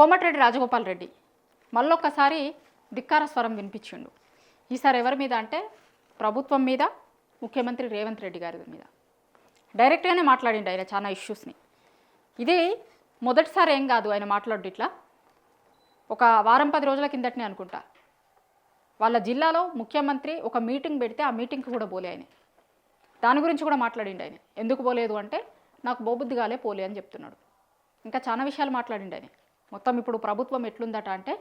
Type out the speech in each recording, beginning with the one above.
కోమటిరెడ్డి రాజగోపాల్ రెడ్డి మళ్ళొక్కసారి ధిక్కార స్వరం వినిపించిండు. ఈసారి ఎవరి మీద అంటే ప్రభుత్వం మీద, ముఖ్యమంత్రి రేవంత్ రెడ్డి గారి మీద డైరెక్ట్గానే మాట్లాడిండు ఆయన చాలా ఇష్యూస్ని. ఇది మొదటిసారి ఏం కాదు ఆయన మాట్లాడు. ఇట్లా ఒక వారం 10 రోజుల కిందటనే అనుకుంటా వాళ్ళ జిల్లాలో ముఖ్యమంత్రి ఒక మీటింగ్ పెడితే ఆ మీటింగ్కి కూడా పోలే ఆయన. దాని గురించి కూడా మాట్లాడిండు ఆయన. ఎందుకు పోలేదు అంటే నాకు బోబుద్ది కాలే పోలే అని చెప్తున్నాడు. ఇంకా చాలా విషయాలు మాట్లాడిండు ఆయన. మొత్తం ఇప్పుడు ప్రభుత్వం ఎట్లుందట అంటే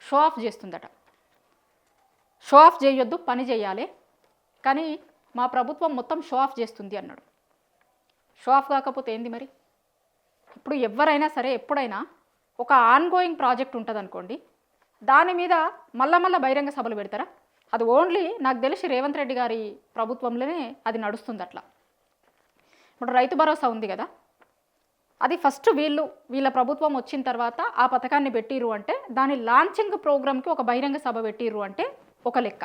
షో ఆఫ్ చేస్తుందట. షో ఆఫ్ చేయొద్దు, పని చేయాలి, కానీ మా ప్రభుత్వం మొత్తం షో ఆఫ్ చేస్తుంది అన్నాడు. షో ఆఫ్ కాకపోతే ఏంది మరి? ఇప్పుడు ఎవరైనా సరే ఎప్పుడైనా ఒక ఆన్గోయింగ్ ప్రాజెక్ట్ ఉంటుంది అనుకోండి, దాని మీద మళ్ళా బహిరంగ సభలు పెడతారా? అది ఓన్లీ నాకు తెలిసి రేవంత్ రెడ్డి గారి ప్రభుత్వంలోనే అది నడుస్తుంది అట్లా. ఇప్పుడు రైతు భరోసా ఉంది కదా, అది ఫస్ట్ వీళ్ళ ప్రభుత్వం వచ్చిన తర్వాత ఆ పథకాన్ని పెట్టిర్రు అంటే దాని లాంచింగ్ ప్రోగ్రామ్కి ఒక బహిరంగ సభ పెట్టిర్రు అంటే ఒక లెక్క.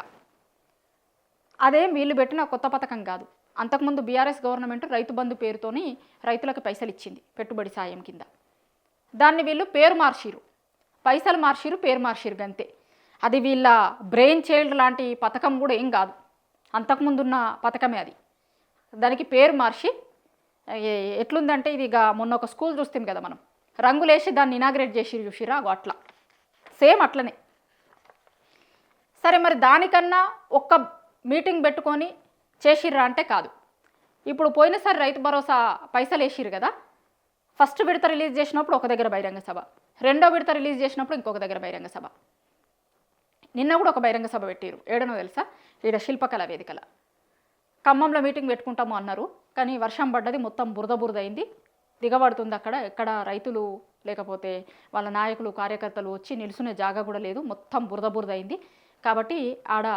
అదేం వీళ్ళు పెట్టిన కొత్త పథకం కాదు. అంతకుముందు బీఆర్ఎస్ గవర్నమెంట్ రైతు బంధు పేరుతోని రైతులకు పైసలు ఇచ్చింది పెట్టుబడి సాయం కింద. దాన్ని వీళ్ళు పేరు మార్చిరు, పైసలు మార్చిరు, పేరు మార్చిరు గంతే. అది వీళ్ళ బ్రెయిన్ చైల్డ్ లాంటి పథకం కూడా ఏం కాదు, అంతకుముందున్న పథకమే అది. దానికి పేరు మార్చి ఎట్లుందంటే ఇది ఇక మొన్న ఒక స్కూల్ చూస్తాం కదా మనం, రంగులేసి దాన్ని ఇనాగ్రేట్ చేసిరు చూసిరా, అట్లా సేమ్ అట్లనే. సరే మరి దానికన్నా ఒక్క మీటింగ్ పెట్టుకొని చేసిర్రా అంటే కాదు. ఇప్పుడు పోయినసారి రైతు భరోసా పైసలు వేసిరు కదా, ఫస్ట్ విడత రిలీజ్ చేసినప్పుడు ఒక దగ్గర బహిరంగ సభ, రెండో విడత రిలీజ్ చేసినప్పుడు ఇంకొక దగ్గర బహిరంగ సభ. నిన్న కూడా ఒక బహిరంగ సభ పెట్టిరు. ఏడనో తెలుసా? ఈడ శిల్పకళ వేదికల ఖమ్మంలో మీటింగ్ పెట్టుకుంటాము అన్నారు, కానీ వర్షం పడ్డది, మొత్తం బురద అయింది, దిగబడుతుంది. ఎక్కడ రైతులు లేకపోతే వాళ్ళ నాయకులు కార్యకర్తలు వచ్చి నిలుసునే జాగా కూడా లేదు, మొత్తం బురద అయింది. కాబట్టి ఆడ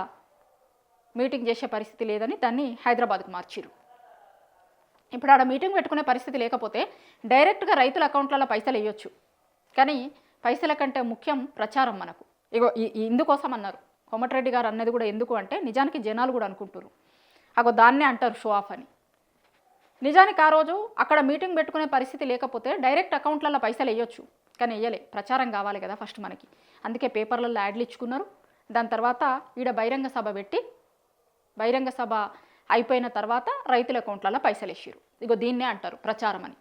మీటింగ్ చేసే పరిస్థితి లేదని దాన్ని హైదరాబాద్కు మార్చిరు. ఇప్పుడు ఆడ మీటింగ్ పెట్టుకునే పరిస్థితి లేకపోతే డైరెక్ట్గా రైతుల అకౌంట్లలో పైసలు వేయొచ్చు, కానీ పైసల కంటే ముఖ్యం ప్రచారం మనకు. ఇందుకోసం అన్నారు కోమటిరెడ్డి గారు అన్నది కూడా. ఎందుకు అంటే నిజానికి జనాలు కూడా అనుకుంటారు దాన్నే అంటారు షో ఆఫ్ అని. నిజానికి ఆ రోజు అక్కడ మీటింగ్ పెట్టుకునే పరిస్థితి లేకపోతే డైరెక్ట్ అకౌంట్లలో పైసలు వేయొచ్చు, కానీ వేయలే. ప్రచారం కావాలి కదా ఫస్ట్ మనకి, అందుకే పేపర్లలో యాడ్లు ఇచ్చుకున్నారు. దాని తర్వాత ఈడ బహిరంగ సభ పెట్టి బహిరంగ సభ అయిపోయిన తర్వాత రైతుల అకౌంట్లలో పైసలు వేసిరు. దీన్నే అంటారు ప్రచారం అని.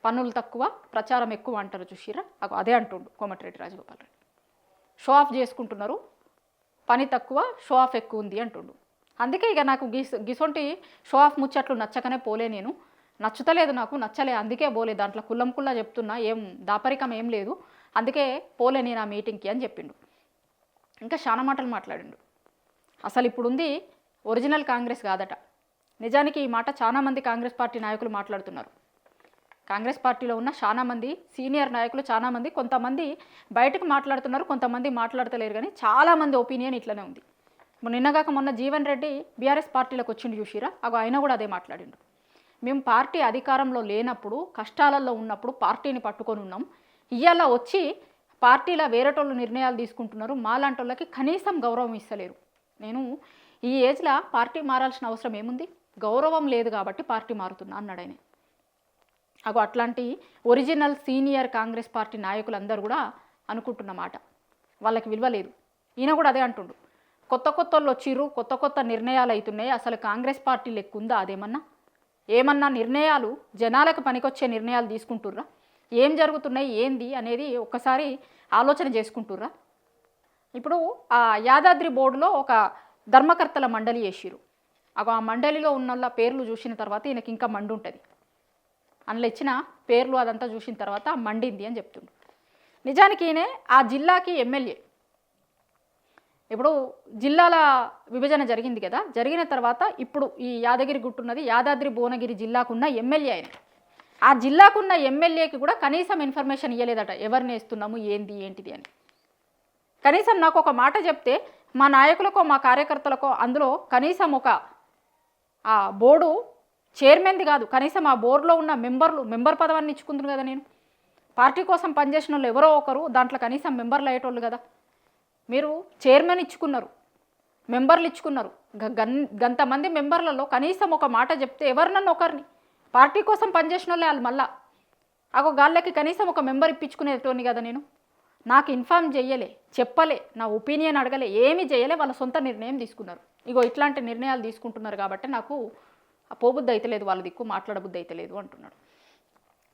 పన్నులు తక్కువ ప్రచారం ఎక్కువ అంటారు చూసిరా, అదే అంటుండు కోమటిరెడ్డి రాజగోపాల్ రెడ్డి. షో ఆఫ్ చేసుకుంటున్నారు, పని తక్కువ షో ఆఫ్ ఎక్కువ ఉంది అంటుండు. అందుకే ఇక నాకు గిసొంటి షో ఆఫ్ ముచ్చట్లు నచ్చకనే పోలే. నేను నచ్చుతలేదు, నాకు నచ్చలే, అందుకే పోలే. దాంట్లో కుల్లా చెప్తున్నా, ఏం దాపరికం ఏం లేదు, అందుకే పోలే నేను ఆ మీటింగ్కి అని చెప్పిండు. ఇంకా చాలా మాటలు మాట్లాడిండు. అసలు ఇప్పుడుంది ఒరిజినల్ కాంగ్రెస్ కాదట. నిజానికి ఈ మాట చాలామంది కాంగ్రెస్ పార్టీ నాయకులు మాట్లాడుతున్నారు. కాంగ్రెస్ పార్టీలో ఉన్న చాలామంది సీనియర్ నాయకులు చాలామంది, కొంతమంది బయటకు మాట్లాడుతున్నారు, కొంతమంది మాట్లాడతలేరు, కానీ చాలామంది ఒపీనియన్ ఇట్లనే ఉంది. నిన్నగాక మొన్న జీవన్ రెడ్డి బీఆర్ఎస్ పార్టీలోకి వచ్చిండు చూసిరా, ఆయన కూడా అదే మాట్లాడిండు. మేము పార్టీ అధికారంలో లేనప్పుడు, కష్టాలలో ఉన్నప్పుడు పార్టీని పట్టుకొని ఉన్నాం, ఇవాళ వచ్చి పార్టీలో వేరేటోళ్ళు నిర్ణయాలు తీసుకుంటున్నారు, మాలాంటి వాళ్ళకి కనీసం గౌరవం ఇస్తలేరు. నేను ఈ ఏజ్లో పార్టీ మారాల్సిన అవసరం ఏముంది? గౌరవం లేదు కాబట్టి పార్టీ మారుతున్నా అన్నాడు ఆయన. అట్లాంటి ఒరిజినల్ సీనియర్ కాంగ్రెస్ పార్టీ నాయకులందరూ కూడా అనుకుంటున్న మాట, వాళ్ళకి విలువ లేదు. ఈయన కూడా అదే అంటుండు. కొత్త వాళ్ళు వచ్చిర్రు, కొత్త నిర్ణయాలు అవుతున్నాయి, అసలు కాంగ్రెస్ పార్టీ లెక్కుందా ఏమన్నా నిర్ణయాలు జనాలకు పనికొచ్చే నిర్ణయాలు తీసుకుంటుర్రా? ఏం జరుగుతున్నాయి ఏంది అనేది ఒక్కసారి ఆలోచన చేసుకుంటుర్రా? ఇప్పుడు ఆ యాదాద్రి బోర్డులో ఒక ధర్మకర్తల మండలి వేసిరు. ఆ మండలిలో ఉన్న పేర్లు చూసిన తర్వాత ఈయనకి ఇంకా మండి ఉంటుంది. అందులో ఇచ్చిన పేర్లు అదంతా చూసిన తర్వాత మండింది అని చెప్తుండు. నిజానికి ఈయన ఆ జిల్లాకి ఎమ్మెల్యే. ఇప్పుడు జిల్లాల విభజన జరిగింది కదా, జరిగిన తర్వాత ఇప్పుడు ఈ యాదగిరి గుట్టున్నది యాదాద్రి భువనగిరి జిల్లాకున్న ఎమ్మెల్యే ఆయన. ఆ జిల్లాకున్న ఎమ్మెల్యేకి కూడా కనీసం ఇన్ఫర్మేషన్ ఇవ్వలేదట, ఎవరిని వేస్తున్నాము ఏంటిది అని. కనీసం నాకు ఒక మాట చెప్తే మా నాయకులకో మా కార్యకర్తలకో అందులో కనీసం ఆ బోర్డు చైర్మన్ది కాదు, కనీసం ఆ బోర్డులో ఉన్న మెంబర్ పదవాన్ని ఇచ్చుకుంటున్నాను కదా. నేను పార్టీ కోసం పనిచేసిన వాళ్ళు ఎవరో ఒకరు దాంట్లో కనీసం మెంబర్లు అయ్యేటోళ్ళు కదా. మీరు చైర్మన్ ఇచ్చుకున్నారు, మెంబర్లు ఇచ్చుకున్నారు, గంతమంది మెంబర్లలో కనీసం ఒక మాట చెప్తే ఎవరినన్నా ఒకరిని పార్టీ కోసం పనిచేసిన వాళ్ళే వాళ్ళు మళ్ళా గాళ్ళకి కనీసం ఒక మెంబర్ ఇప్పించుకునేటోని కదా నేను. నాకు ఇన్ఫార్మ్ చేయలే, చెప్పలే, నా ఒపీనియన్ అడగలే, ఏమీ చేయలే, వాళ్ళ సొంత నిర్ణయం తీసుకున్నారు. ఇగో ఇట్లాంటి నిర్ణయాలు తీసుకుంటున్నారు కాబట్టి నాకు పోబుద్ధి అయితే లేదు, వాళ్ళ దిక్కు మాట్లాడబుద్ధి అయితే లేదు అంటున్నాడు.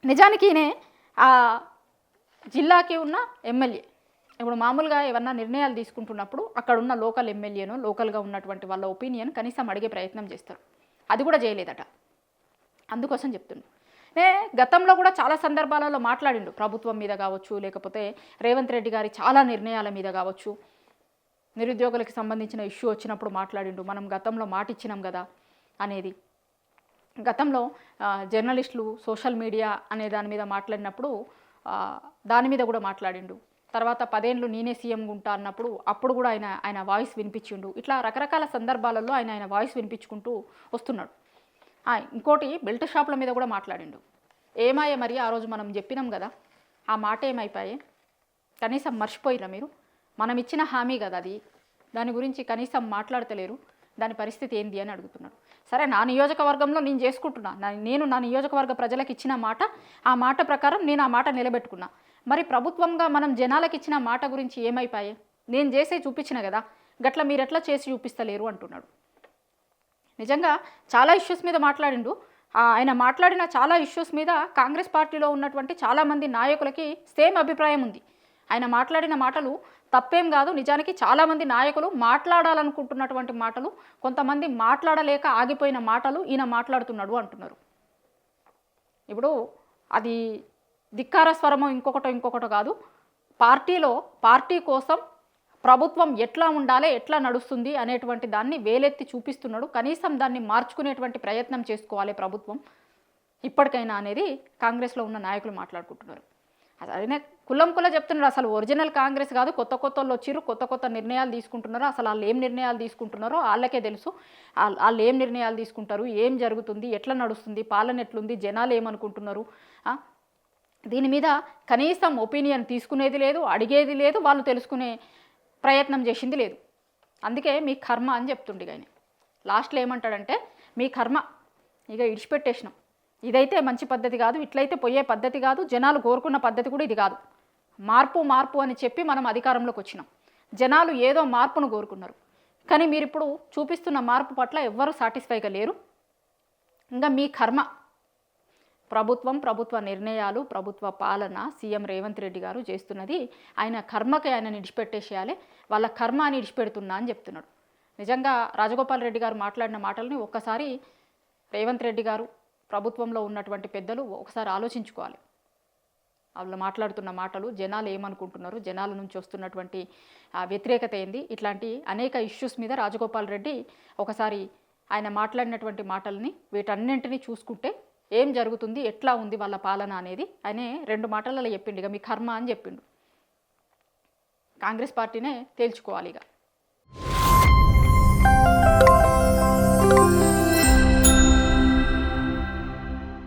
నిజానికి ఈయనే ఆ జిల్లాకి ఉన్న ఎమ్మెల్యే. ఇప్పుడు మామూలుగా ఏమన్నా నిర్ణయాలు తీసుకుంటున్నప్పుడు అక్కడ ఉన్న లోకల్ ఎమ్మెల్యేనో లోకల్గా ఉన్నటువంటి వాళ్ళ ఒపీనియన్ కనీసం అడిగే ప్రయత్నం చేస్తారు. అది కూడా చేయలేదట. అందుకోసం చెప్తున్నాను. గతంలో కూడా చాలా సందర్భాలలో మాట్లాడిండు, ప్రభుత్వం మీద కావచ్చు, లేకపోతే రేవంత్ రెడ్డి గారి చాలా నిర్ణయాల మీద కావచ్చు, నిరుద్యోగులకు సంబంధించిన ఇష్యూ వచ్చినప్పుడు మాట్లాడిండు. మనం గతంలో మాట ఇచ్చినాం కదా అనేది. గతంలో జర్నలిస్టులు సోషల్ మీడియా అనే దాని మీద మాట్లాడినప్పుడు దాని మీద కూడా మాట్లాడిండు. తర్వాత 10 ఏళ్ళు నేనే సీఎం ఉంటా అన్నప్పుడు అప్పుడు కూడా ఆయన వాయిస్ వినిపించిండు. ఇట్లా రకరకాల సందర్భాలలో ఆయన వాయిస్ వినిపించుకుంటూ వస్తున్నాడు. ఇంకోటి బెల్ట్ షాపుల మీద కూడా మాట్లాడిండు. ఏమాయే మరి ఆ రోజు మనం చెప్పినాం కదా, ఆ మాట ఏమైపోయాయి? కనీసం మర్చిపోయిరా మీరు? మనం ఇచ్చిన హామీ కదా అది, దాని గురించి కనీసం మాట్లాడతలేరు. దాని పరిస్థితి ఏంది అని అడుగుతున్నాడు. సరే, నా నియోజకవర్గంలో నేను చేసుకుంటున్నా, నేను నా నియోజకవర్గ ప్రజలకు ఇచ్చిన మాట, ఆ మాట ప్రకారం నేను ఆ మాట నిలబెట్టుకున్నా. మరి ప్రభుత్వంగా మనం జనాలకు ఇచ్చిన మాట గురించి ఏమైపోయాయి? నేను చేసే చూపించిన కదా, గట్ల మీరు ఎట్లా చేసి చూపిస్తలేరు అంటున్నాడు. నిజంగా చాలా ఇష్యూస్ మీద మాట్లాడిండు. ఆయన మాట్లాడిన చాలా ఇష్యూస్ మీద కాంగ్రెస్ పార్టీలో ఉన్నటువంటి చాలామంది నాయకులకి సేమ్ అభిప్రాయం ఉంది. ఆయన మాట్లాడిన మాటలు తప్పేం కాదు. నిజానికి చాలామంది నాయకులు మాట్లాడాలనుకుంటున్నటువంటి మాటలు, కొంతమంది మాట్లాడలేక ఆగిపోయిన మాటలు ఈయన మాట్లాడుతున్నాడు అంటున్నారు. ఇప్పుడు అది ధిక్కార స్వరమో ఇంకొకటో కాదు. పార్టీ కోసం ప్రభుత్వం ఎట్లా ఉండాలి, ఎట్లా నడుస్తుంది అనేటువంటి దాన్ని వేలెత్తి చూపిస్తున్నాడు. కనీసం దాన్ని మార్చుకునేటువంటి ప్రయత్నం చేసుకోవాలి ప్రభుత్వం ఇప్పటికైనా అనేది కాంగ్రెస్లో ఉన్న నాయకులు మాట్లాడుకుంటున్నారు. అదే కుల చెప్తున్నారు. అసలు ఒరిజినల్ కాంగ్రెస్ కాదు, కొత్త వాళ్ళు వచ్చిర్రు, కొత్త నిర్ణయాలు తీసుకుంటున్నారు. అసలు వాళ్ళు ఏం నిర్ణయాలు తీసుకుంటున్నారో వాళ్ళకే తెలుసు. వాళ్ళు ఏం నిర్ణయాలు తీసుకుంటారు, ఏం జరుగుతుంది, ఎట్లా నడుస్తుంది, పాలన ఎట్లుంది, జనాలు ఏమనుకుంటున్నారు, దీని మీద కనీసం ఒపీనియన్ తీసుకునేది లేదు, అడిగేది లేదు, వాళ్ళు తెలుసుకునే ప్రయత్నం చేసింది లేదు. అందుకే మీ కర్మ అని చెప్తుండే ఆయన. లాస్ట్లో ఏమంటాడంటే, మీ కర్మ ఇక ఇడిచిపెట్టేసినాం, ఇదైతే మంచి పద్ధతి కాదు, ఇట్లయితే పోయే పద్ధతి కాదు, జనాలు కోరుకున్న పద్ధతి కూడా ఇది కాదు, మార్పు అని చెప్పి మనం అధికారంలోకి వచ్చినాం. జనాలు ఏదో మార్పును కోరుకున్నారు, కానీ మీరు ఇప్పుడు చూపిస్తున్న మార్పు పట్ల ఎవ్వరూ సాటిస్ఫైగా లేరు. ఇంకా మీ కర్మ. ప్రభుత్వ నిర్ణయాలు, ప్రభుత్వ పాలన సీఎం రేవంత్ రెడ్డి గారు చేస్తున్నది ఆయన కర్మకి ఆయన విడిచిపెట్టేసేయాలి, వాళ్ళ కర్మ అని విడిచిపెడుతున్నా అని చెప్తున్నాడు. నిజంగా రాజగోపాల్ రెడ్డి గారు మాట్లాడిన మాటల్ని ఒక్కసారి రేవంత్ రెడ్డి గారు, ప్రభుత్వంలో ఉన్నటువంటి పెద్దలు ఒకసారి ఆలోచించుకోవాలి. వాళ్ళు మాట్లాడుతున్న మాటలు, జనాలు ఏమనుకుంటున్నారు, జనాల నుంచి వస్తున్నటువంటి వ్యతిరేకత ఏంది, ఇట్లాంటి అనేక ఇష్యూస్ మీద రాజగోపాల్ రెడ్డి ఒకసారి ఆయన మాట్లాడినటువంటి మాటల్ని వీటన్నింటినీ చూసుకుంటే ఏం జరుగుతుంది, ఎట్లా ఉంది వాళ్ళ పాలన అనేది ఆయన 2 మాటలలో చెప్పిండు. ఇక మీ కర్మ అని చెప్పిండు. కాంగ్రెస్ పార్టీనే తేల్చుకోవాలి ఇక.